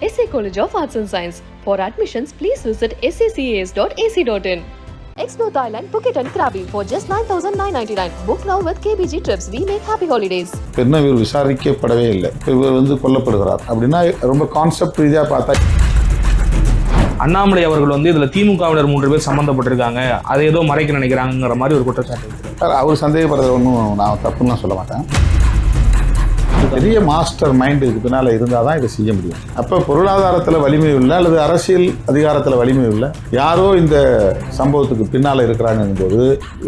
SA College of Arts and Science. For admissions, please visit sacas.ac.in. Explore Thailand, Phuket and Krabi for just 9,999. Book now with KBG Trips. We make happy holidays. இன்னும் இவர் விசாரிக்கப்படவே இல்லை. இவர் கொல்லப்படுகிறார் அப்படின்னா ரொம்ப concept ரீதியாக பார்த்தா அண்ணாமலை அவர்கள் இதில் திமுகவினர் 3 பேர் சம்மந்தப்பட்டிருக்காங்க, அதை ஏதோ மறைக்க நினைக்கிறாங்கிற மாதிரி ஒரு குற்றச்சாட்டு. அவர் சந்தேகப்படுறத ஒன்றும் நான் தப்புன்னு சொல்ல மாட்டேன். பெரிய மாஸ்டர் மைண்டு இதுக்கு பின்னால் இருந்தால் தான் இதை செய்ய முடியும். அப்போ பொருளாதாரத்தில் வலிமை இல்லை அல்லது அரசியல் அதிகாரத்தில் வலிமை இல்லை, யாரோ இந்த சம்பவத்துக்கு பின்னால் இருக்கிறாங்கன்னும் போது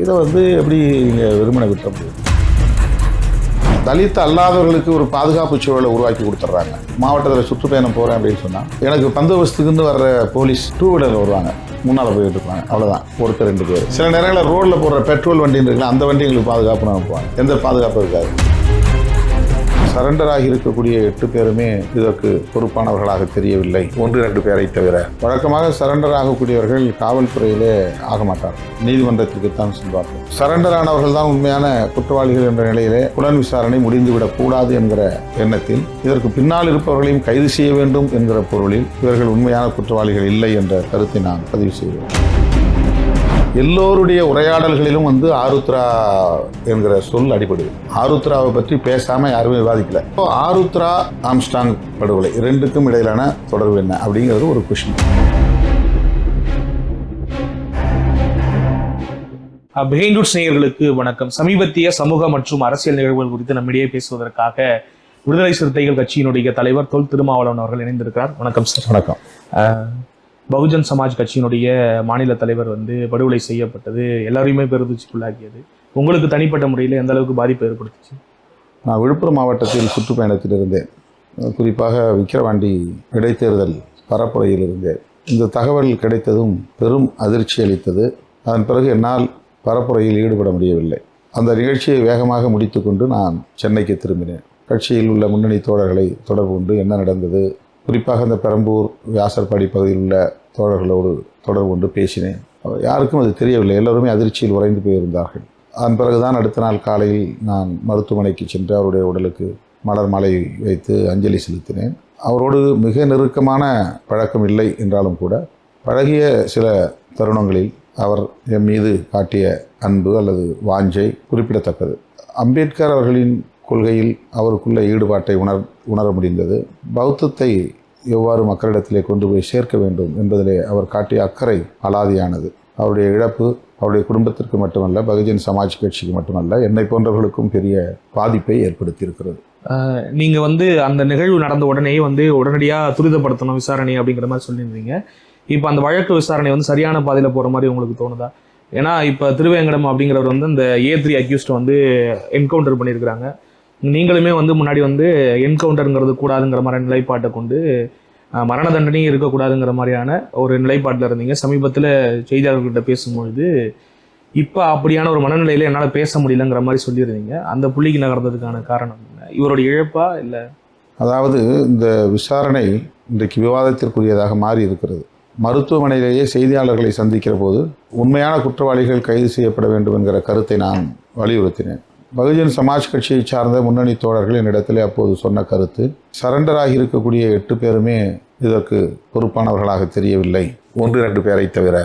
இதை எப்படி இங்கே வெறுமனை விட்ட முடியும்? தலித் அல்லாதவர்களுக்கு ஒரு பாதுகாப்பு சூழலை உருவாக்கி கொடுத்துட்றாங்க. மாவட்டத்தில் சுற்றுப்பயணம் போகிறேன் அப்படின்னு சொன்னால் எனக்கு பந்தோபஸ்துக்குன்னு வர்ற போலீஸ் 2 வீலரில் வருவாங்க, முன்னால் போயிட்டு இருப்பாங்க, அவ்வளோதான், ஒருத்தர் 2 பேர். சில நேரங்களில் ரோட்டில் போடுற பெட்ரோல் வண்டின்னு இருக்குல்ல, அந்த வண்டி எங்களுக்கு பாதுகாப்புன்னு அனுப்புவாங்க. எந்த பாதுகாப்பும் இருக்காது. சரண்டர் ஆகி இருக்கக்கூடிய 8 பேருமே இதற்கு பொறுப்பானவர்களாக தெரியவில்லை, 1-2 பேரை தவிர. வழக்கமாக சரண்டர் ஆகக்கூடியவர்கள் காவல்துறையிலே ஆக மாட்டார்கள், நீதிமன்றத்திற்குத்தான் செல்வார்கள். சரண்டர் ஆனவர்கள் தான் உண்மையான குற்றவாளிகள் என்ற நிலையிலே புலன் விசாரணை முடிந்துவிடக் கூடாது என்கிற எண்ணத்தில் இதற்கு பின்னால் இருப்பவர்களையும் கைது செய்ய வேண்டும் என்கிற பொருளில் இவர்கள் உண்மையான குற்றவாளிகள் இல்லை என்ற கருத்தை நான் பதிவு செய்வேன். எல்லோருடைய உரையாடல்களிலும் ஆருத்ரா என்கிற சொல் அடிபடுது. ஆருத்ராவை பற்றி பேசாமல் யாருமே விவாதிக்கல. இப்போ ஆருத்ரா ஆம்ஸ்டாங் படுகொலை 2க்கும் இடையிலான தொடர்பு என்ன அப்படிங்கிறது ஒரு கொஸ்டின். பிஹைண்ட் ரூட்ஸ் நேயர்களுக்கு வணக்கம். சமீபத்திய சமூக மற்றும் அரசியல் நிகழ்வுகள் குறித்து நம்மிடையே பேசுவதற்காக விடுதலை சிறுத்தைகள் கட்சியினுடைய தலைவர் தொல் திருமாவளவன் அவர்கள் இணைந்திருக்கிறார். வணக்கம் சார். வணக்கம். பகுஜன் சமாஜ் கட்சியினுடைய மாநில தலைவர் படுகொலை செய்யப்பட்டது எல்லாரையுமே பெருதிச்சுக்குள்ளாக்கியது. உங்களுக்கு தனிப்பட்ட முறையில் எந்த அளவுக்கு பாதிப்பு ஏற்படுத்துச்சு? நான் விழுப்புரம் மாவட்டத்தில் சுற்றுப்பயணத்தில் இருந்தேன். குறிப்பாக விக்கிரவாண்டி இடைத்தேர்தல் பரப்புரையில் இருந்தேன். இந்த தகவல் கிடைத்ததும் பெரும் அதிர்ச்சி அளித்தது. அதன் பிறகு என்னால் பரப்புரையில் ஈடுபட முடியவில்லை. அந்த நிகழ்ச்சியை வேகமாக முடித்து கொண்டு நான் சென்னைக்கு திரும்பினேன். கட்சியில் உள்ள முன்னணி தோழர்களை தொடர்பு கொண்டு என்ன நடந்தது, குறிப்பாக இந்த பெரம்பூர் வியாசர்பாடி பகுதியில் உள்ள தோழர்களோடு தொடர்பு கொண்டு பேசினேன். யாருக்கும் அது தெரியவில்லை, எல்லோருமே அதிர்ச்சியில் உறைந்து போயிருந்தார்கள். அதன் பிறகுதான் அடுத்த நாள் காலையில் நான் மருத்துவமனைக்கு சென்று அவருடைய உடலுக்கு மலர் மாலை வைத்து அஞ்சலி செலுத்தினேன். அவரோடு மிக நெருக்கமான பழக்கம் இல்லை என்றாலும் கூட பழகிய சில தருணங்களில் அவர் என் மீது காட்டிய அன்பு அல்லது வாஞ்சை குறிப்பிடத்தக்கது. அம்பேத்கர் அவர்களின் கொள்கையில் அவருக்குள்ள ஈடுபாட்டை உணர முடிந்தது. பௌத்தத்தை எவ்வாறு மக்களிடத்திலே கொண்டு போய் சேர்க்க வேண்டும் என்பதிலே அவர் காட்டிய அக்கறை அலாதியானது. அவருடைய இழப்பு அவருடைய குடும்பத்திற்கு மட்டுமல்ல, பகுஜன் சமாஜ் கட்சிக்கு மட்டுமல்ல, என்னை போன்றவர்களுக்கும் பெரிய பாதிப்பை ஏற்படுத்தியிருக்கிறது. நீங்கள் அந்த நிகழ்வு நடந்த உடனே உடனடியாக துரிதப்படுத்தணும் விசாரணை அப்படிங்கிற மாதிரி சொல்லியிருந்தீங்க. இப்போ அந்த வழக்கு விசாரணை சரியான பாதையில் போகிற மாதிரி உங்களுக்கு தோணுதா? ஏன்னா இப்போ திருவேங்கடம் அப்படிங்கிறவர் இந்த A3 அக்யூஸ்டை என்கவுண்டர் பண்ணியிருக்கிறாங்க. நீங்களுமே முன்னாடி என்கவுண்டருங்கிறது கூடாதுங்கிற மாதிரி நிலைப்பாட்டை கொண்டு மரண தண்டனையும் இருக்கக்கூடாதுங்கிற மாதிரியான ஒரு நிலைப்பாட்டில் இருந்தீங்க. சமீபத்தில் செய்தியாளர்கிட்ட பேசும்பொழுது இப்போ அப்படியான ஒரு மனநிலையில் என்னால் பேச முடியலங்கிற மாதிரி சொல்லியிருந்தீங்க. அந்த புள்ளிக்கு நகர்ந்ததுக்கான காரணம் என்ன? இவருடைய இழப்பா இல்லை? அதாவது இந்த விசாரணை இன்றைக்கு விவாதத்திற்குரியதாக மாறி இருக்கிறது. மருத்துவமனையிலேயே செய்தியாளர்களை சந்திக்கிற போது உண்மையான குற்றவாளிகள் கைது செய்யப்பட வேண்டும் என்கிற கருத்தை நான் வலியுறுத்தினேன். பகுஜன் சமாஜ் கட்சியை சார்ந்த முன்னணி தோழர்கள் என்னிடத்திலே அப்போது சொன்ன கருத்து, சரண்டராகி இருக்கக்கூடிய 8 பேருமே இதற்கு பொறுப்பானவர்களாக தெரியவில்லை, 1-2 பேரை தவிர.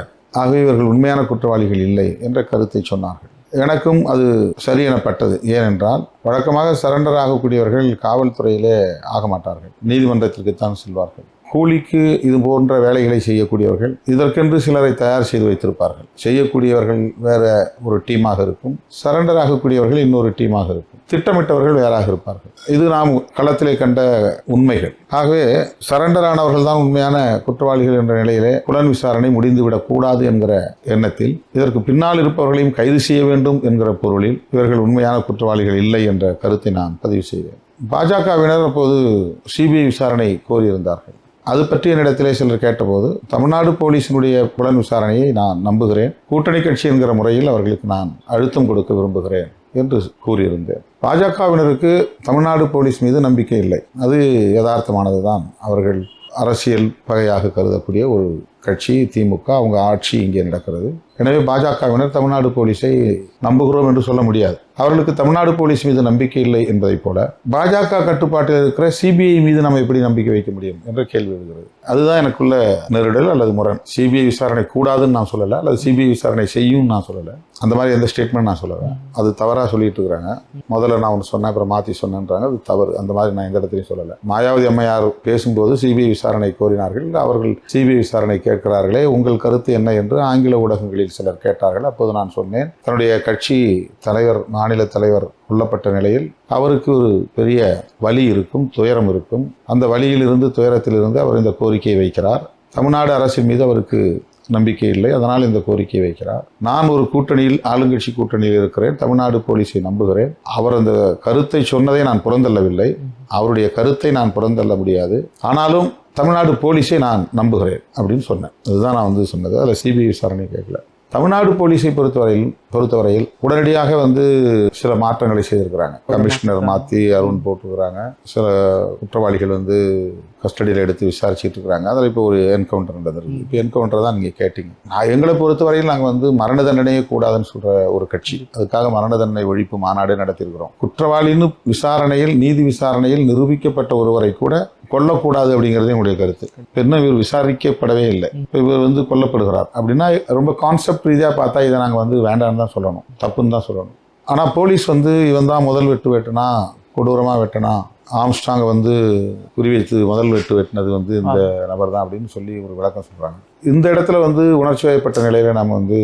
ஆகவே இவர்கள் உண்மையான குற்றவாளிகள் இல்லை என்ற கருத்தை சொன்னார்கள். எனக்கும் அது சரி எனப்பட்டது. ஏனென்றால் வழக்கமாக சரண்டர் ஆகக்கூடியவர்கள் காவல்துறையிலே ஆக மாட்டார்கள், நீதிமன்றத்திற்குத்தான் செல்வார்கள். கூலிக்கு இது போன்ற வேலைகளை செய்யக்கூடியவர்கள் இதற்கென்று சிலரை தயார் செய்து வைத்திருப்பார்கள். செய்யக்கூடியவர்கள் வேற ஒரு டீமாக இருக்கும், சரண்டர் ஆகக்கூடியவர்கள் இன்னொரு டீமாக இருக்கும், திட்டமிட்டவர்கள் வேறாக இருப்பார்கள். இது நாம் களத்திலே கண்ட உண்மைகள். ஆகவே சரண்டர் ஆனவர்கள் தான் உண்மையான குற்றவாளிகள் என்ற நிலையிலே புலன் விசாரணை முடிந்துவிடக் கூடாது என்கிற எண்ணத்தில் இதற்கு பின்னால் இருப்பவர்களையும் கைது செய்ய வேண்டும் என்கிற பொருளில் இவர்கள் உண்மையான குற்றவாளிகள் இல்லை என்ற கருத்தை நான் பதிவு செய்தேன். பாஜகவினர் அப்போது CBI விசாரணை கோரியிருந்தார்கள். அது பற்றி என்னிடத்திலே சிலர் கேட்டபோது தமிழ்நாடு போலீஸினுடைய புலன் விசாரணையை நான் நம்புகிறேன், கூட்டணி கட்சி என்கிற முறையில் அவர்களுக்கு நான் அழுத்தம் கொடுக்க விரும்புகிறேன் என்று கூறியிருந்தேன். பாஜகவினருக்கு தமிழ்நாடு போலீஸ் மீது நம்பிக்கை இல்லை, அது யதார்த்தமானது தான். அவர்கள் அரசியல் பகையாக கருதக்கூடிய ஒரு கட்சி திமுக, அவங்க ஆட்சி இங்கே நடக்கிறது. எனவே பாஜகவினர் தமிழ்நாடு போலீஸை நம்புகிறோம் என்று சொல்ல முடியாது. அவர்களுக்கு தமிழ்நாடு போலீஸ் மீது நம்பிக்கை இல்லை என்பதைப் போல பாஜக கட்டுப்பாட்டில் இருக்கிற சிபிஐ மீது நம்ம எப்படி நம்பிக்கை வைக்க முடியும் என்ற கேள்வி எழுகிறது. அதுதான் எனக்குள்ள நெருடல் அல்லது முரண். சிபிஐ விசாரணை கூடாதுன்னு நான் சொல்லலை, அல்லது சிபிஐ விசாரணை செய்யும் நான் சொல்லலை, அந்த மாதிரி எந்த ஸ்டேட்மெண்ட் நான் சொல்லலை. அது தவறாக சொல்லிட்டு இருக்கிறாங்க. முதல்ல நான் ஒன்று சொன்னேன், அப்புறம் மாற்றி சொன்னேன்றாங்க, அது தவறு. அந்த மாதிரி நான் எந்த இடத்துலையும் சொல்லலை. மாயாவதி அம்மையார் பேசும்போது சிபிஐ விசாரணை கோரினார்கள், அவர்கள் சிபிஐ விசாரணை கேட்கிறார்களே, உங்கள் கருத்து என்ன என்று ஆங்கில ஊடகங்களில் சிலர் கேட்டார்கள். அப்போது நான் சொன்னேன், தன்னுடைய கட்சி தலைவர், மாநில தலைவர் கொல்லப்பட்ட நிலையில் அவருக்கு ஒரு பெரிய வலி இருக்கும், துயரம் இருக்கும். அந்த வலியிலிருந்து, துயரத்திலிருந்து அவர் இந்த கோரிக்கையை வைக்கிறார். தமிழ்நாடு அரசின் மீது அவருக்கு நம்பிக்கை இல்லை, அதனால் இந்த கோரிக்கையை வைக்கிறார். நான் ஒரு கூட்டணியில், ஆளுங்கட்சி கூட்டணியில் இருக்கிறேன், தமிழ்நாடு போலீஸை நம்புகிறேன். அவர் அந்த கருத்தை சொன்னதை நான் புறந்தள்ளவில்லை, அவருடைய கருத்தை நான் புறந்தள்ள முடியாது. ஆனாலும் தமிழ்நாடு போலீஸை நான் நம்புகிறேன் அப்படின்னு சொன்னேன். அதுதான் நான் வந்து சொன்னது. அதில் சிபிஐ விசாரணை கேட்கல. தமிழ்நாடு போலீஸை பொறுத்தவரையில் உடனடியாக வந்து சில மாற்றங்களை செய்திருக்கிறாங்க. கமிஷனர் மாற்றி அருண் போட்டுக்கிறாங்க. சில குற்றவாளிகள் வந்து கஸ்டடியில் எடுத்து விசாரிச்சுட்டு இருக்கிறாங்க. அதில் இப்போ ஒரு என்கவுண்டர் நடந்திருக்கு. இப்போ என்கவுண்டர் தான் நீங்கள் கேட்டீங்க. எங்களை பொறுத்தவரையில் நாங்கள் வந்து மரண தண்டனையே கூடாதுன்னு சொல்கிற ஒரு கட்சி. அதுக்காக மரண தண்டனை ஒழிப்பு மாநாடு நடத்தியிருக்கிறோம். குற்றவாளின்னு விசாரணையில், நீதி விசாரணையில் நிரூபிக்கப்பட்ட ஒருவரை கூட கொல்லக்கூடாது அப்படிங்கிறது என்னுடைய கருத்து. இன்னும் இவர் விசாரிக்கப்படவே இல்லை, இப்போ இவர் வந்து கொல்லப்படுகிறார் அப்படின்னா ரொம்ப கான்செப்ட் ரீதியாக பார்த்தா இதை நாங்கள் வந்து வேண்டான்னு தான் சொல்லணும், தப்புன்னு தான் சொல்லணும். ஆனால் போலீஸ் வந்து இவன் தான் முதல் வெட்டு வெட்டினா, கொடூரமாக வெட்டினா, ஆம்ஸ்ட்ராங்கை வந்து குறிவைத்து முதல் வெட்டு வெட்டினது வந்து இந்த நபர் தான் அப்படின்னு சொல்லி ஒரு விளக்கம் சொல்கிறாங்க. இந்த இடத்துல வந்து உணர்ச்சி வயப்பட்ட நிலையில் நம்ம வந்து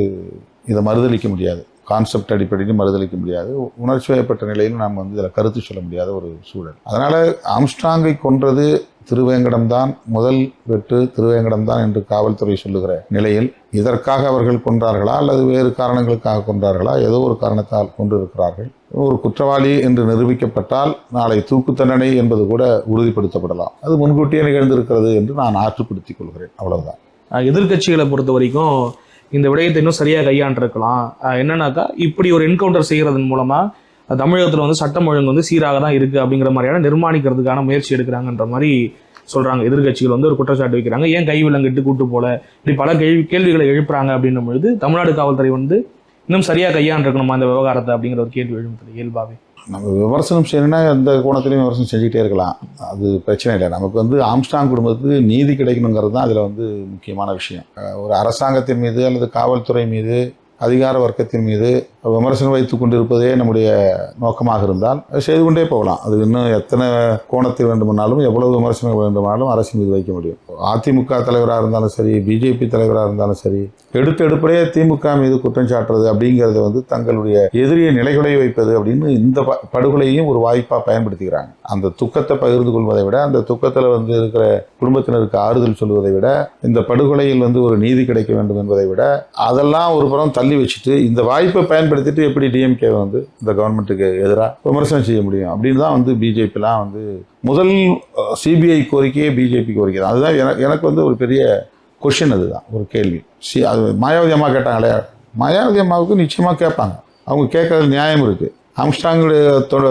இதை மறுதளிக்க முடியாது. கான்செப்ட் அடிப்படையில் மறுதளிக்க முடியாது. உணர்ச்சி வயப்பட்ட நிலையில் நாம் வந்து இதில் கருத்து சொல்ல முடியாத ஒரு சூழல். அதனால் ஆம்ஸ்ட்ராங்கை கொன்றது திருவேங்கடம் தான், முதல் வெட்டு திருவேங்கடம் தான் என்று காவல்துறை சொல்லுகிற நிலையில் இதற்காக அவர்கள் கொன்றார்களா அல்லது வேறு காரணங்களுக்காக கொன்றார்களா, ஏதோ ஒரு காரணத்தால் கொண்டிருக்கிறார்கள். ஒரு குற்றவாளி என்று நிரூபிக்கப்பட்டால் நாளை தூக்கு தண்டனை என்பது கூட உறுதிப்படுத்தப்படலாம். அது முன்கூட்டியே நிகழ்ந்திருக்கிறது என்று நான் ஆற்றுப்படுத்திக் கொள்கிறேன். அவ்வளவுதான். எதிர்கட்சிகளை பொறுத்த வரைக்கும் இந்த விடயத்தை இன்னும் சரியாக கையாண்டிருக்கலாம். என்னன்னாக்கா, இப்படி ஒரு என்கவுண்டர் செய்கிறதன் மூலமா தமிழகத்தில் வந்து சட்டம் ஒழுங்கு வந்து சீராக தான் இருக்குது அப்படிங்கிற மாதிரியான நிர்மாணிக்கிறதுக்கான முயற்சி எடுக்கிறாங்கன்ற மாதிரி சொல்கிறாங்க. எதிர்கட்சிகள் வந்து ஒரு குற்றச்சாட்டு வைக்கிறாங்க. ஏன் கை விலங்கிட்டு கூட்டு போல, இப்படி பல கேள்விகளை எழுப்புறாங்க அப்படின்னும் பொழுது தமிழ்நாடு காவல்துறை வந்து இன்னும் சரியாக கையாண்டிருக்கணுமா இந்த விவகாரத்தை அப்படிங்கிற ஒரு கேள்வி எழுப்புது இயல்பாகவே. நம்ம விமர்சனம் செய்யணும்னா எந்த கோணத்திலையும் விமர்சனம் செஞ்சுக்கிட்டே இருக்கலாம், அது பிரச்சனை இல்லை. நமக்கு வந்து ஆம்ஸ்ட்ராங் குடும்பத்துக்கு நீதி கிடைக்கணுங்கிறது தான் அதில் வந்து முக்கியமான விஷயம். ஒரு அரசாங்கத்தின் மீது அல்லது காவல்துறை மீது, அதிகார வர்க்கத்தின் மீது விமர்சனம் வைத்து கொண்டிருப்பதே நம்முடைய நோக்கமாக இருந்தால் செய்து கொண்டே போகலாம். அது இன்னும் எத்தனை கோணத்தில் வேண்டுமானாலும், எவ்வளவு விமர்சனம் வேண்டுமானாலும் அரசின் மீது வைக்க முடியும். அதிமுக தலைவராக இருந்தாலும் சரி, பிஜேபி தலைவராக இருந்தாலும் சரி, எடுத்தெடுப்படையே திமுக மீது குற்றம் சாட்டுறது அப்படிங்கிறது வந்து தங்களுடைய எதிரியை நிலைகுலைய வைப்பது அப்படின்னு இந்த படுகொலையையும் ஒரு வாய்ப்பாக பயன்படுத்திக்கிறாங்க. அந்த துக்கத்தை பகிர்ந்து கொள்வதை விட, அந்த துக்கத்தில் வந்து இருக்கிற குடும்பத்தினருக்கு ஆறுதல் சொல்வதை விட, இந்த படுகொலையில் வந்து ஒரு நீதி கிடைக்க வேண்டும் என்பதை விட, அதெல்லாம் ஒரு புறம் தள்ளி வச்சுட்டு இந்த வாய்ப்பை பயன்படுத்திட்டு எப்படி டிஎம்கே வந்து இந்த கவர்மெண்ட்டுக்கு எதிராக விமர்சனம் செய்ய முடியும் அப்படின்னு தான் வந்து பிஜேபிலாம் வந்து முதல் சிபிஐ கோரிக்கையே பிஜேபி கோரிக்கை தான். அதுதான் எனக்கு வந்து ஒரு பெரிய கொஷின். அதுதான் ஒரு கேள்வி. அது மாயாவதி அம்மா கேட்டாங்களே, மாயாவதி அம்மாவுக்கு நிச்சயமாக கேட்பாங்க, அவங்க கேட்கறது நியாயம் இருக்குது. ஆம்ஸ்ட்ராங்குடைய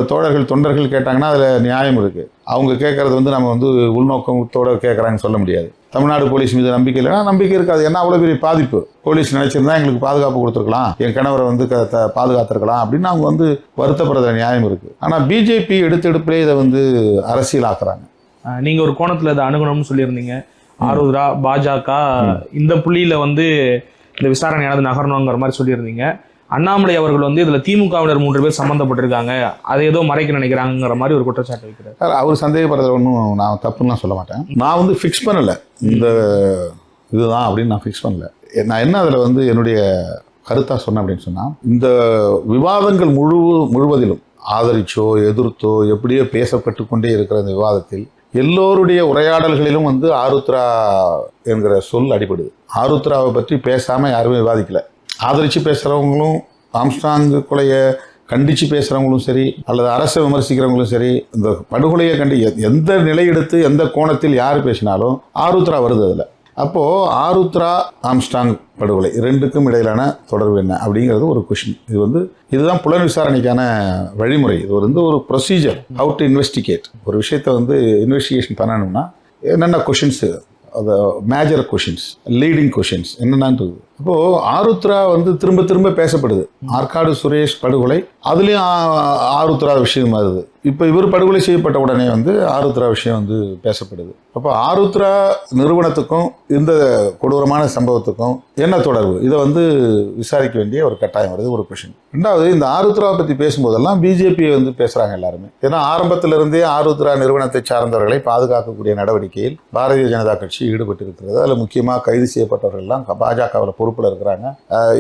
தோழர்கள், தொண்டர்கள் கேட்டாங்கன்னா அதில் நியாயம் இருக்குது. அவங்க கேட்கறது வந்து நம்ம வந்து உள்நோக்கத்தோடு கேட்குறாங்கன்னு சொல்ல முடியாது. தமிழ்நாடு போலீஸ் மீது நம்பிக்கை இல்லைன்னா நம்பிக்கை இருக்காது. ஏன்னா அவ்வளோ பெரிய பாதிப்பு. போலீஸ் நினைச்சிருந்தா எங்களுக்கு பாதுகாப்பு கொடுத்துருக்கலாம், என் கணவரை வந்து பாதுகாத்திருக்கலாம் அப்படின்னு அவங்க வந்து வருத்தப்படுறதுல நியாயம் இருக்குது. ஆனால் பிஜேபி எடுத்தெடுப்பிலே இதை வந்து அரசியலாக்குறாங்க. நீங்கள் ஒரு கோணத்தில் இதை அணுகணும்னு சொல்லியிருந்தீங்க. ஆருத்ரா, பாஜக இந்த புள்ளியில் வந்து இந்த விசாரணையானது நகரணுங்கிற மாதிரி சொல்லியிருந்தீங்க. அண்ணாமலை அவர்கள் வந்து இதில் திமுகவினர் 3 பேர் சம்மந்தப்பட்டிருக்காங்க, அதை ஏதோ மறைக்க நினைக்கிறாங்கிற மாதிரி ஒரு குற்றச்சாட்டு வைக்கிறார். அவர் சந்தேகப்படுறதுல ஒன்றும் நான் தப்புலாம் சொல்ல மாட்டேன். நான் வந்து ஃபிக்ஸ் பண்ணலை இந்த இதுதான் அப்படின்னு நான் ஃபிக்ஸ் பண்ணல. நான் என்ன அதில் வந்து என்னுடைய கருத்தாக சொன்னேன் அப்படின்னு சொன்னால், இந்த விவாதங்கள் முழுவதிலும் ஆதரிச்சோ எதிர்த்தோ எப்படியோ பேசப்பட்டு கொண்டே இருக்கிற இந்த விவாதத்தில் எல்லோருடைய உரையாடல்களிலும் வந்து ஆருத்ரா என்கிற சொல் அடிபடுது. ஆருத்ராவை பற்றி பேசாமல் யாருமே விவாதிக்கலை. ஆதரித்து பேசுகிறவங்களும், ஆம்ஸ்ட்ராங் கொலையை கண்டித்து பேசுகிறவங்களும் சரி, அல்லது அரசை விமர்சிக்கிறவங்களும் சரி, இந்த படுகொலையை கண்டு எந்த நிலையெடுத்து எந்த கோணத்தில் யார் பேசினாலும் ஆருத்ரா வருது அதில். அப்போது ஆருத்ரா ஆம்ஸ்ட்ராங் படுகொலை ரெண்டுக்கும் இடையிலான தொடர்பு என்ன அப்படிங்கிறது ஒரு கொஷின். இதுதான் புலன் விசாரணைக்கான வழிமுறை. இது வந்து ஒரு ப்ரொசீஜர், ஹவு டு இன்வெஸ்டிகேட். ஒரு விஷயத்தை வந்து இன்வெஸ்டிகேஷன் பண்ணணும்னா என்னென்ன கொஷின்ஸு, அது மேஜர் கொஷின்ஸ், லீடிங் கொஷின்ஸ் என்னென்னு அப்போது ஆருத்ரா வந்து திரும்ப திரும்ப பேசப்படுது. ஆற்காடு சுரேஷ் படுகொலை, அதுலேயும் ஆருத்ரா விஷயம் வருது. இப்போ இவர் படுகொலை செய்யப்பட்ட உடனே வந்து ஆருத்ரா விஷயம் வந்து பேசப்படுது. அப்போ ஆருத்ரா நிறுவனத்துக்கும் இந்த கொடூரமான சம்பவத்துக்கும் என்ன தொடர்பு, இதை வந்து விசாரிக்க வேண்டிய ஒரு கட்டாயம் வருது. ஒரு கொஷின். ரெண்டாவது, இந்த ஆருத்ராவை பற்றி பேசும்போதெல்லாம் பிஜேபியை வந்து பேசுகிறாங்க எல்லாருமே. ஏன்னா ஆரம்பத்திலிருந்தே ஆருத்ரா நிறுவனத்தை சார்ந்தவர்களை பாதுகாக்கக்கூடிய நடவடிக்கையில் பாரதிய ஜனதா கட்சி ஈடுபட்டு இருக்கிறது. அதில் முக்கியமாக கைது செய்யப்பட்டவர்கள்லாம் பாஜகவில் பொறுப்பில் இருக்கிறாங்க.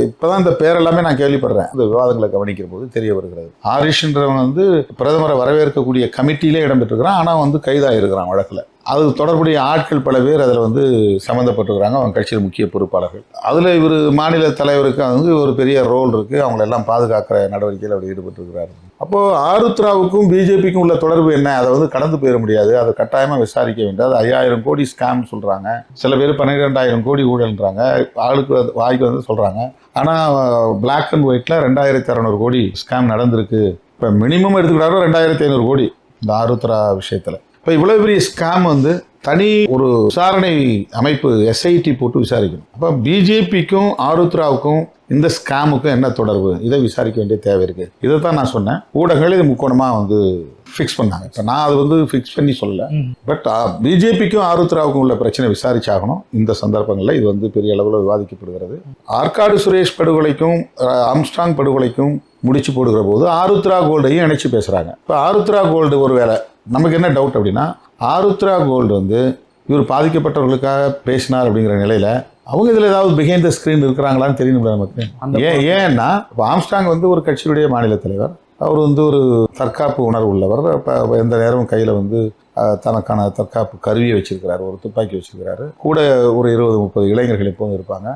இப்போதான் இந்த பேரெல்லாமே நான் கேள்விப்படுறேன். இந்த விவாதங்களை கவனிக்கிற போது தெரிய வருகிறது. ஹரிஷ்ன்றவன் வந்து பிரதமரை வரவேற்கக்கூடிய கமிட்டியிலே இடம்பெற்றிருக்கிறான். ஆனால் வந்து கைதாக இருக்கிறான் வழக்கில். அது தொடர்புடைய ஆட்கள் பல பேர் அதில் வந்து சம்மந்தப்பட்டிருக்கிறாங்க. அவங்க கட்சியில் முக்கிய பொறுப்பாளர்கள். அதில் இவர் மாநில தலைவருக்கு வந்து ஒரு பெரிய ரோல் இருக்குது. அவங்களெல்லாம் பாதுகாக்கிற நடவடிக்கையில் அவர் ஈடுபட்டிருக்கிறார். அப்போது ஆருத்ராவுக்கும் பிஜேபிக்கும் உள்ள தொடர்பு என்ன, அதை வந்து கடந்து போயிட முடியாது. அதை கட்டாயமாக விசாரிக்க வேண்டியது. அது 5000 கோடி ஸ்கேம் சொல்கிறாங்க. சில பேர் 12,000 கோடி ஊழல்ன்றாங்க. ஆளுக்கு வாய்க்கு வந்து சொல்கிறாங்க. ஆனால் பிளாக் அண்ட் ஒயிட்டில் 2600 கோடி ஸ்கேம் நடந்திருக்கு. இப்போ மினிமம் எடுத்துக்கிட்டாலும் 2500 கோடி இந்த ஆருத்ரா விஷயத்தில். இப்போ இவ்வளோ பெரிய ஸ்கேம் வந்து தனி ஒரு விசாரணை அமைப்பு எஸ்ஐடி போட்டு விசாரிக்கணும். அப்போ பிஜேபிக்கும் ஆருத்ராவுக்கும் இந்த ஸ்கேமுக்கும் என்ன தொடர்பு, இதை விசாரிக்க வேண்டிய தேவை இருக்குது. இதை தான் நான் சொன்னேன். ஊடகங்கள் இது முக்கோணமாக வந்து ஃபிக்ஸ் பண்ணாங்க. இப்போ நான் அது வந்து ஃபிக்ஸ் பண்ணி சொல்லலை. பட் பிஜேபிக்கும் ஆருத்ராவுக்கும் உள்ள பிரச்சனை விசாரிச்சாகணும். இந்த சந்தர்ப்பங்களில் இது வந்து பெரிய அளவில் விவாதிக்கப்படுகிறது. ஆற்காடு சுரேஷ் படுகொலைக்கும் ஆம்ஸ்ட்ராங் படுகொலைக்கும் முடிச்சு போடுகிற போது ஆருத்ரா கோல்டையும் இணைச்சி பேசுகிறாங்க. இப்போ ஆருத்ரா கோல்டு ஒரு வேலை நமக்கு என்ன டவுட் அப்படின்னா, ஆருத்ரா கோல்டு வந்து இவர் பாதிக்கப்பட்டவர்களுக்காக பேசினார் அப்படிங்கிற நிலையில் அவங்க இதில் ஏதாவது பிஹைண்ட் த ஸ்க்ரீன் இருக்கிறாங்களான்னு தெரியணும் நமக்கு. ஏன்னா இப்போ ஆம்ஸ்ட்ராங் வந்து ஒரு கட்சியுடைய மாநில தலைவர். அவர் வந்து ஒரு தற்காப்பு உணர்வு உள்ளவர். இப்போ எந்த நேரமும் கையில் வந்து தனக்கான தற்காப்பு கருவியை வச்சிருக்கிறாரு, ஒரு துப்பாக்கி வச்சிருக்கிறாரு. கூட ஒரு 20-30 இளைஞர்கள் எப்போதும் இருப்பாங்க.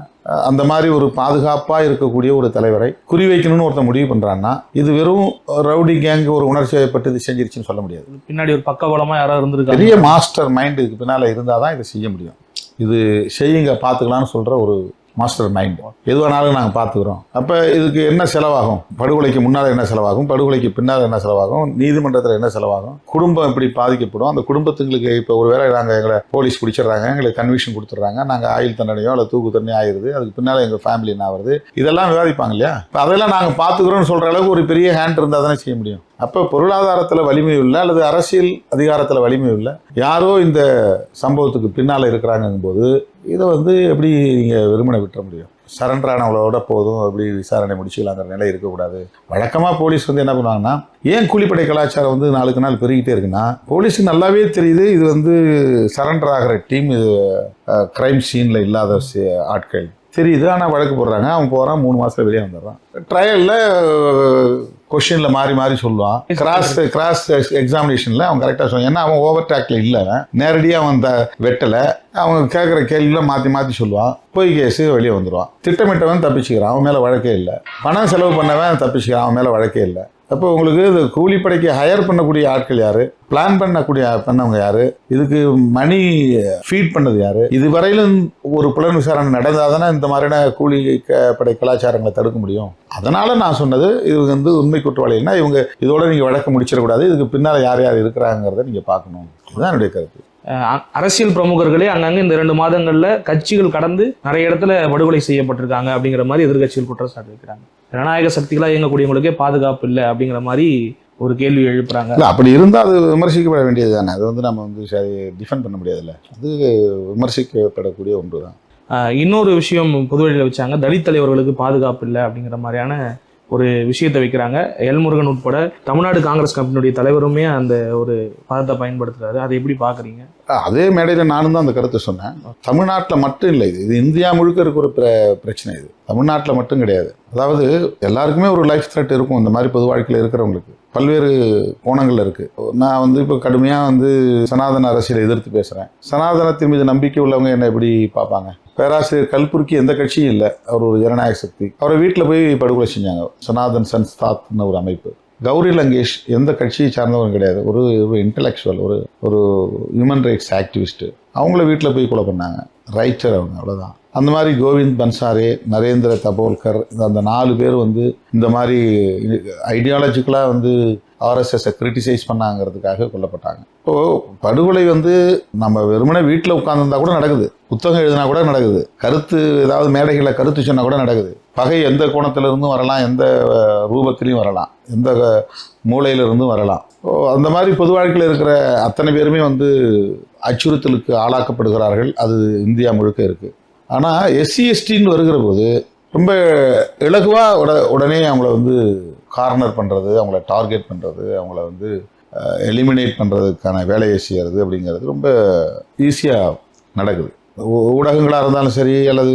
அந்த மாதிரி ஒரு பாதுகாப்பாக இருக்கக்கூடிய ஒரு தலைவரை குறிவைக்கணும்னு ஒருத்தர் முடிவு பண்ணுறான்னா, இது வெறும் ரவுடி கேங் ஒரு உணர்ச்சி வயப்பட்டு இது செஞ்சிருச்சுன்னு சொல்ல முடியாது. பின்னாடி ஒரு பக்கபலமாக யாராவது இருந்திருக்காங்க. பெரிய மாஸ்டர் மைண்ட் இதுக்கு பின்னால் இருந்தால் தான் இதை செய்ய முடியும். இது செய்யுங்க பார்த்துக்கலான்னு சொல்கிற ஒரு மாஸ்டர் மைண்ட். எதுவானாலும் நாங்கள் பார்த்துக்கிறோம். அப்போ இதுக்கு என்ன செலவாகும், படுகொலைக்கு முன்னால் என்ன செலவாகும், படுகொலைக்கு பின்னால் என்ன செலவாகும், நீதிமன்றத்தில் என்ன செலவாகும், குடும்பம் எப்படி பாதிக்கப்படும், அந்த குடும்பத்துங்களுக்கு இப்போ ஒரு வேளை நாங்கள் எங்களை போலீஸ் பிடிச்சிடுறாங்க, எங்களுக்கு கன்விக்ஷன் கொடுத்துட்றாங்க, நாங்கள் ஆயுள் தண்டனையோ அல்லது தூக்கு தண்டனையோ ஆயிடுது, அதுக்கு பின்னால் எங்கள் ஃபேமிலி என்ன வருது, இதெல்லாம் விவாதிப்பாங்க இல்லையா. இப்போ அதெல்லாம் நாங்கள் பார்த்துக்கிறோன்னு சொல்கிற அளவுக்கு ஒரு பெரிய ஹேண்ட் இருந்தால் தானே செய்ய முடியும். அப்போ பொருளாதாரத்தில் வலிமை இல்லை அல்லது அரசியல் அதிகாரத்தில் வலிமை இல்லை யாரோ இந்த சம்பவத்துக்கு பின்னால் இருக்கிறாங்கும்போது இதை வந்து எப்படி நீங்கள் வெறுமனை விட்டுற முடியும். சரண்டர் ஆனவளோட போதும் அப்படி விசாரணை முடிச்சுக்கலாங்கிற நிலை இருக்கக்கூடாது. வழக்கமாக போலீஸ் வந்து என்ன பண்ணுவாங்கன்னா, ஏன் கூலிப்படை கலாச்சாரம் வந்து நாளுக்கு நாள் பெருகிட்டே இருக்குன்னா, போலீஸுக்கு நல்லாவே தெரியுது இது வந்து சரண்டர் ஆகிற டீம், இது கிரைம் சீனில் இல்லாத ஆட்கள் தெரியுது. ஆனால் வழக்கு போடுறாங்க. அவன் போகிறான், 3 மாதத்தில் வெளியே வந்துடுறான். ட்ரையலில் கொஷினில் மாறி மாறி சொல்லுவான். கிராஸ் எக்ஸாமினேஷனில் அவன் கரெக்டாக சொல்லுவான். ஏன்னா அவன் ஓவர் ட்ராக்ல இல்லை, நேரடியாக அவன் வெட்டலை. அவங்க கேட்குற கேள்வியில் மாற்றி மாற்றி சொல்லுவான். பொய் கேஸு வெளியே வந்துடுவான். திட்டமிட்டவன் தப்பிச்சுக்கிறான், அவன் மேலே வழக்கே இல்லை. பணம் செலவு பண்ணவன் தப்பிச்சுக்கிறான், அவன் மேலே வழக்கே இல்லை. அப்போ உங்களுக்கு இது கூலிப்படைக்கு ஹையர் பண்ணக்கூடிய ஆட்கள் யார், பிளான் பண்ணவங்க யார், இதுக்கு மணி ஃபீட் பண்ணது யார், இதுவரையிலும் ஒரு புலன் விசாரணை நடந்தால் தானே இந்த மாதிரியான கூலிப்படை கலாச்சாரங்களை தடுக்க முடியும். அதனால் நான் சொன்னது, இது வந்து உண்மை குற்றவாளிகள்னா இவங்க இதோட நீங்கள் வழக்கு முடிச்சிடக்கூடாது, இதுக்கு பின்னால் யார் யார் இருக்கிறாங்கிறத நீங்கள் பார்க்கணும். இதுதான் என்னுடைய கருத்து. அரசியல் பிரமுகர்களே அங்கங்கே இந்த 2 மாதங்களில் கட்சிகள் கடந்து நிறைய இடத்துல படுகொலை செய்யப்பட்டிருக்காங்க அப்படிங்கிற மாதிரி எதிர்கட்சிகள் குற்றச்சாட்டு வைக்கிறாங்க. ஜனநாயக சக்திகளாக இயங்கக்கூடியவங்களுக்கே பாதுகாப்பு இல்லை அப்படிங்கிற மாதிரி ஒரு கேள்வி எழுப்புறாங்க. இல்லை, அப்படி இருந்தால் அது விமர்சிக்கப்பட வேண்டியது தானே. அது வந்து நம்ம வந்து சரி டிஃபெண்ட் பண்ண முடியாதுல்ல. அது விமர்சிக்கப்படக்கூடிய ஒன்று தான். இன்னொரு விஷயம் பொதுவெளியில் வச்சாங்க, தலித் தலைவர்களுக்கு பாதுகாப்பு இல்லை அப்படிங்கிற மாதிரியான ஒரு விஷயத்தை வைக்கிறாங்க. எல்முருகன் உட்பட தமிழ்நாடு காங்கிரஸ் கமிட்டியினுடைய தலைவருமே அந்த ஒரு பதத்தை பயன்படுத்துறாரு. அதை எப்படி பார்க்குறீங்க? அதே மேடையில் நானும் தான் அந்த கருத்தை சொன்னேன். தமிழ்நாட்டில் மட்டும் இல்லை, இது இந்தியா முழுக்க இருக்க ஒரு பிரச்சனை. இது தமிழ்நாட்டில் மட்டும் கிடையாது. அதாவது எல்லாருக்குமே ஒரு லைஃப் த்ரெட் இருக்கும். இந்த மாதிரி பொது வாழ்க்கையில் இருக்கிறவங்களுக்கு பல்வேறு கோணங்கள் இருக்குது. நான் வந்து இப்போ கடுமையாக வந்து சனாதன அரசியலை எதிர்த்து பேசுகிறேன். சனாதனத்தின் மீது நம்பிக்கை உள்ளவங்க என்ன எப்படி பார்ப்பாங்க? பேராசிரியர் கல்புர்கி எந்த கட்சியும் இல்லை, அவர் ஒரு ஜனநாயக சக்தி. அவரை வீட்டில் போய் படுகொலை செஞ்சாங்க. சனாதன் சன்ஸ்தாத்னு ஒரு அமைப்பு. கௌரி லங்கேஷ் எந்த கட்சியை சார்ந்தவங்க கிடையாது, ஒரு இன்டலெக்சுவல், ஒரு ஹியூமன் ரைட்ஸ் ஆக்டிவிஸ்ட்டு. அவங்கள வீட்டில் போய் கொலை பண்ணாங்க. ரைட்டர் அவங்க, அவ்வளோதான். அந்த மாதிரி கோவிந்த் பன்சாரே, நரேந்திர தபோல்கர், அந்த 4 பேர் வந்து இந்த மாதிரி ஐடியாலஜிக்கலாக வந்து ஆர்எஸ்எஸை கிரிட்டிசைஸ் பண்ணாங்கிறதுக்காக கொல்லப்பட்டாங்க. இப்போது படுகொலை வந்து நம்ம வெறுமனே வீட்டில் உட்காந்துருந்தா கூட நடக்குது, புத்தகம் எழுதினா கூட நடக்குது, கருத்து ஏதாவது மேடைகளில் கருத்து சொன்னால் கூட நடக்குது. பகை எந்த கோணத்திலிருந்தும் வரலாம், எந்த ரூபத்திலையும் வரலாம், எந்த மூலையிலிருந்தும் வரலாம். அந்த மாதிரி பொது வாழ்க்கையில் இருக்கிற அத்தனை பேருமே வந்து அச்சுறுத்தலுக்கு ஆளாக்கப்படுகிறார்கள். அது இந்தியா முழுக்க இருக்குது. ஆனால் எஸ்சி எஸ்டின்னு வருகிற போது ரொம்ப இலகுவாக உடனே அவங்கள வந்து கார்னர் பண்ணுறது, அவங்கள டார்கெட் பண்ணுறது, அவங்கள வந்து எலிமினேட் பண்ணுறதுக்கான வேலையை செய்கிறது அப்படிங்கிறது ரொம்ப ஈஸியாக நடக்குது. ஊடகங்களாக இருந்தாலும் சரி, அல்லது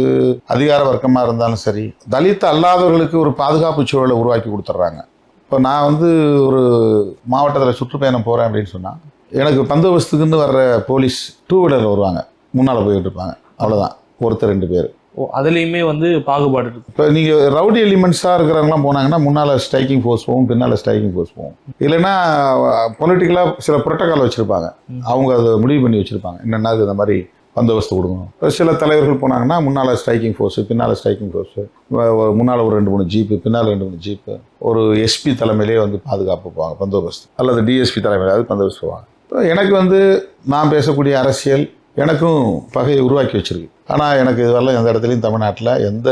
அதிகார வர்க்கமாக இருந்தாலும் சரி, தலித் அல்லாதவர்களுக்கு ஒரு பாதுகாப்பு சூழலை உருவாக்கி கொடுத்துட்றாங்க. இப்போ நான் வந்து ஒரு மாவட்டத்தில் சுற்றுப்பயணம் போகிறேன் அப்படின்னு சொன்னால், எனக்கு பந்தோபஸ்துக்குன்னு வர்ற போலீஸ் 2 வீலரில் வருவாங்க, முன்னால் போயிட்டு இருப்பாங்க, அவ்வளோதான், ஒருத்தர் 2 பேர். அதுலேயுமே வந்து பாகுபாடு இருக்குது. இப்போ நீங்கள் ரவுடி எலிமெண்ட்ஸாக இருக்கிறவங்களாம் போனாங்கன்னா முன்னால் ஸ்ட்ரைக்கிங் ஃபோர்ஸ் போகும், பின்னால் ஸ்ட்ரைக்கிங் ஃபோர்ஸ் போகும். இல்லைன்னா பொலிட்டிக்கலாக சில புரோட்டோக்கால் வச்சுருப்பாங்க, அவங்க அதை முடிவு பண்ணி வச்சுருப்பாங்க, என்னென்னா இந்த மாதிரி பந்தோபஸ்து கொடுக்கணும். இப்போ சில தலைவர்கள் போனாங்கன்னா முன்னால் ஸ்ட்ரைக்கிங் ஃபோர்ஸு, பின்னால் ஸ்ட்ரைக்கிங் ஃபோர்ஸு, முன்னால் ஒரு 2-3 ஜீப்பு, பின்னால் 2-3 ஜீப்பு, ஒரு எஸ்பி தலைமையிலே வந்து பாதுகாப்பு போவாங்க, பந்தோபஸ்து, அல்லது டிஎஸ்பி தலைமையிலாவது பந்தோபஸ்து போவாங்க. இப்போ எனக்கு வந்து நான் பேசக்கூடிய அரசியல் எனக்கும் பகையை உருவாக்கி வச்சிருக்கு. ஆனால் எனக்கு இதுவரையும் எந்த இடத்துலையும் தமிழ்நாட்டில் எந்த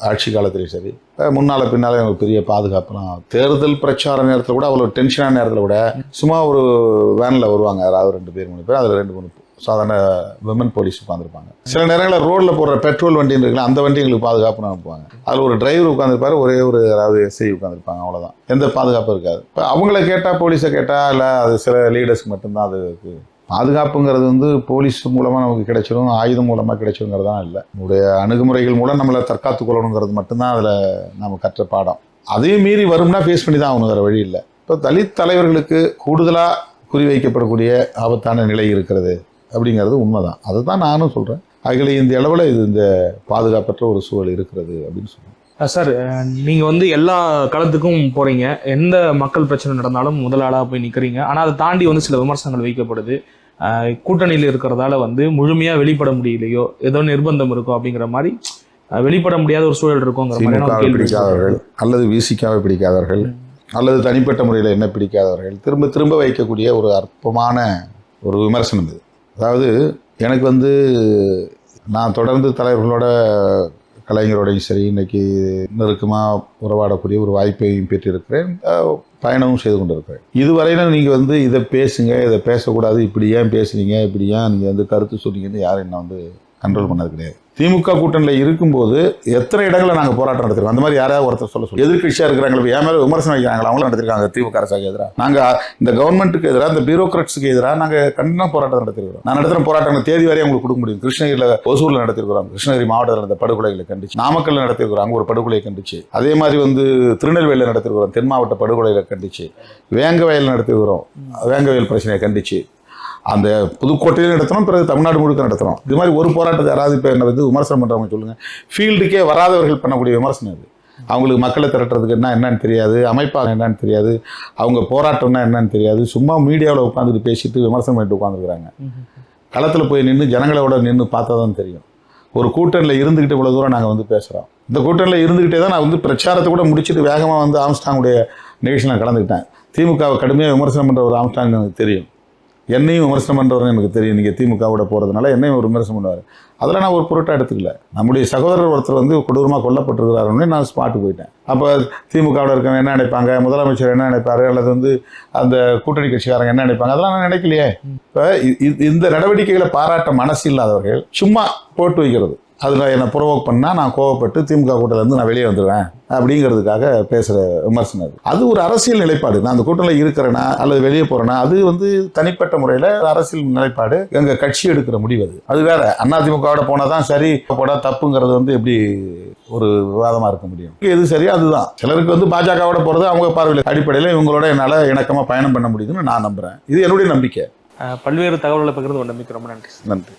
ஆட்சி காலத்துலையும் சரி முன்னால் பின்னால் எனக்கு பெரிய பாதுகாப்புலாம், தேர்தல் பிரச்சார நேரத்தில் கூட அவ்வளோ டென்ஷனான நேரத்தில் கூட சும்மா ஒரு வேனில் வருவாங்க, யாராவது 2 பேர் 3 பேர், அதில் 2-3 சாதாரண விமன் போலீஸ் உட்காந்துருப்பாங்க. சில நேரங்களில் ரோட்டில் போடுற பெட்ரோல் வண்டின்னு இருக்குல்ல, அந்த வண்டி எங்களுக்கு பாதுகாப்புன்னு அனுப்புவாங்க. அதில் ஒரு டிரைவர் உட்காந்துருப்பாரு, ஒரே ஒரு யாராவது எஸ்ஐ உட்காந்துருப்பாங்க, அவ்வளோதான், எந்த பாதுகாப்பும் இருக்காது. இப்போ அவங்கள கேட்டால், போலீஸை கேட்டால், இல்லை அது சில லீடர்ஸ்க்கு மட்டும்தான் அது இருக்குது. பாதுகாப்புங்கிறது வந்து போலீஸ் மூலமாக நமக்கு கிடைச்சிடும், ஆயுதம் மூலமாக கிடைச்சிருங்கிறது தான் இல்லை. நம்முடைய அணுகுமுறைகள் மூலம் நம்மளை தற்காத்து கொள்ளணுங்கிறது மட்டும்தான் அதில் நம்ம கற்ற பாடம். அதையும் மீறி வரும்னா ஃபேஸ் பண்ணி தான் ஆகணும், வேறு வழி இல்லை. இப்போ தலித் தலைவர்களுக்கு கூடுதலாக குறிவைக்கப்படக்கூடிய ஆபத்தான நிலை இருக்கிறது அப்படிங்கிறது உண்மைதான். அதை தான் நானும் சொல்கிறேன். அகில இந்திய அளவில் இது இந்த பாதுகாப்பற்ற ஒரு சூழல் இருக்கிறது அப்படின்னு சொல்கிறேன். சார், நீங்கள் வந்து எல்லா களத்துக்கும் போகிறீங்க, எந்த மக்கள் பிரச்சனை நடந்தாலும் முதலாளாக போய் நிற்கிறீங்க. ஆனால் அதை தாண்டி வந்து சில விமர்சனங்கள் வைக்கப்படுது. கூட்டணியில் இருக்கிறதால வந்து முழுமையாக வெளிப்பட முடியலையோ, ஏதோ நிர்பந்தம் இருக்கும் அப்படிங்கிற மாதிரி வெளிப்பட முடியாத ஒரு சூழல் இருக்குங்கிற மாதிரி பிடிக்காதவர்கள், அல்லது விசிகாவை பிடிக்காதவர்கள், அல்லது தனிப்பட்ட முறையில் என்ன பிடிக்காதவர்கள் திரும்ப திரும்ப வைக்கக்கூடிய ஒரு அற்பமான ஒரு விமர்சனம் இது. அதாவது எனக்கு வந்து நான் தொடர்ந்து தலைவர்களோட, கலைஞரோடையும் சரி இன்னைக்கு நெருக்கமாக உறவாடக்கூடிய ஒரு வாய்ப்பையும் பெற்றிருக்கிறேன், பயணமும் செய்து கொண்டு இருக்கிறேன். இதுவரையிலும் நீங்கள் வந்து இதை பேசுங்க, இதை பேசக்கூடாது, இப்படி ஏன் பேசுனீங்க, இப்படி ஏன் நீங்கள் வந்து கருத்து சொன்னீங்கன்னு யாரும் என்ன வந்து கண்ட்ரோல் பண்ணது கிடையாது. திமுக கூட்டணியில் இருக்கும்போது எத்தனை இடங்களில் நாங்கள் போராட்டம் நடத்திருக்கோம். அந்த மாதிரி யாராவது ஒருத்தர் சொல்ல எதிர்கட்சியாக இருக்கிறாங்களே, என் மேலே விமர்சனம் வைக்கிறாங்களா, அவங்களும் நடத்திருக்காங்க. திமுக அரசுக்கு எதிராக, நாங்கள் இந்த கவர்மெண்ட்டுக்கு எதிராக, இந்த பியூரோக்ராட்ஸுக்கு எதிராக நாங்கள் கண்டிப்பாக போராட்டம் நடத்திருக்கிறோம். நான் நடத்துகிற போராட்டங்கள் தேதி வரையும் உங்களுக்கு கொடுக்க முடியும். கிருஷ்ணகிரியில், ஒசூரில் நடத்திருக்கிறோம், கிருஷ்ணகிரி மாவட்டத்தில் நடந்த படுகொலைகளை கண்டிச்சு. நாமக்கல்ல நடத்திருக்கிறாங்க, ஒரு படுகொலையை கண்டிச்சு. அதே மாதிரி வந்து திருநெல்வேலியில் நடத்திருக்கிறோம், தென் மாவட்ட படுகொலைகளை கண்டிச்சு. வேங்கவயல் நடத்திருக்கிறோம், வேங்கவயல் பிரச்சனையை கண்டிச்சு. அந்த புதுக்கோட்டையில் நடத்துகிறோம், பிறகு தமிழ்நாடு முழுக்க நடத்துகிறோம். இது மாதிரி ஒரு போராட்டத்தை யாராவது இப்போ என்ன வந்து விமர்சனம் பண்ணுறவங்க சொல்லுங்கள். ஃபீல்டுக்கே வராதவர்கள் பண்ணக்கூடிய விமர்சனம் இது. அவங்களுக்கு மக்களை திரட்டுறதுக்கு என்னன்னு தெரியாது, அமைப்பாக என்னன்னு தெரியாது, அவங்க போராட்டம்னா என்னன்னு தெரியாது. சும்மா மீடியாவில் உட்காந்துட்டு பேசிட்டு விமர்சனம் பண்ணிட்டு உட்காந்துருக்குறாங்க. களத்தில் போய் நின்று ஜனங்களோட நின்று பார்த்தா தான் தெரியும். ஒரு கூட்டணியில் இருந்துக்கிட்டு இவ்வளோ தூரம் நாங்கள் வந்து பேசுகிறோம். இந்த கூட்டணியில் இருந்துக்கிட்டே தான் நான் வந்து பிரச்சாரத்தை கூட முடிச்சுட்டு வேகமாக வந்து ஆம்ஸ்டாங்குடைய நிகழ்ச்சியில் கலந்துக்கிட்டேன். திமுகவை கடுமையாக விமர்சனம் பண்ணுற ஒரு ஆம்ஸ்டாங் எனக்கு தெரியும், என்னையும் விமர்சனம் பண்ணுறவங்க எனக்கு தெரியும். நீங்கள் திமுகவோட போகிறதுனால என்னையும் ஒரு விமர்சனம் பண்ணுவார். அதெல்லாம் நான் ஒரு பொருட்டாக எடுத்துக்கல. நம்முடைய சகோதரர் ஒருத்தர் வந்து கொடூரமாக கொல்லப்பட்டிருக்கிறாருன்னு நான் ஸ்பாட்டுக்கு போயிட்டேன். அப்போ திமுகவில் இருக்கவங்க என்ன நினைப்பாங்க, முதலமைச்சர் என்ன நினைப்பார், அல்லது வந்து அந்த கூட்டணி கட்சிக்காரங்க என்ன நினைப்பாங்க, அதெல்லாம் நான் நினைக்கலையே. இப்போ இந்த நடவடிக்கைகளை பாராட்ட மனசு இல்லாதவர்கள் சும்மா போட்டு வைக்கிறது, அதில் என்னை ப்ரொவோக் பண்ணால் நான் கோவப்பட்டு திமுக கூட்டத்திலேருந்து நான் வெளியே வந்துடுவேன் அப்படிங்கிறதுக்காக பேசுகிற விமர்சனம் அது ஒரு அரசியல் நிலைப்பாடு. நான் அந்த கூட்டணியில் இருக்கிறேன்னா அல்லது வெளியே போகிறேன்னா அது வந்து தனிப்பட்ட முறையில் அரசியல் நிலைப்பாடு, எங்கள் கட்சி எடுக்கிற முடிவு. அது வேற. அதிமுகவோட போனால் தான் சரி, போனால் தப்புங்கிறது வந்து எப்படி ஒரு விவாதமாக இருக்க முடியும்? எது சரி அதுதான். சிலருக்கு வந்து பாஜகவோட போகிறது அவங்க பார்வையில் அடிப்படையில் இவங்களோட என்னால் இணக்கமாக பயணம் பண்ண முடியுதுன்னு நான் நம்புகிறேன். இது என்னுடைய நம்பிக்கை. பல்வேறு தகவல்களை பகிர்ந்து நம்பிக்கை. ரொம்ப நன்றி. நன்றி.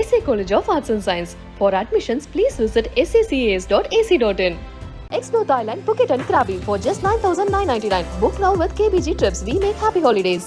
SA College of Arts and Science. For admissions, please visit sacas.ac.in. Explore Thailand, Phuket and Krabi for just 9,999. Book now with KBG Trips. We make happy holidays.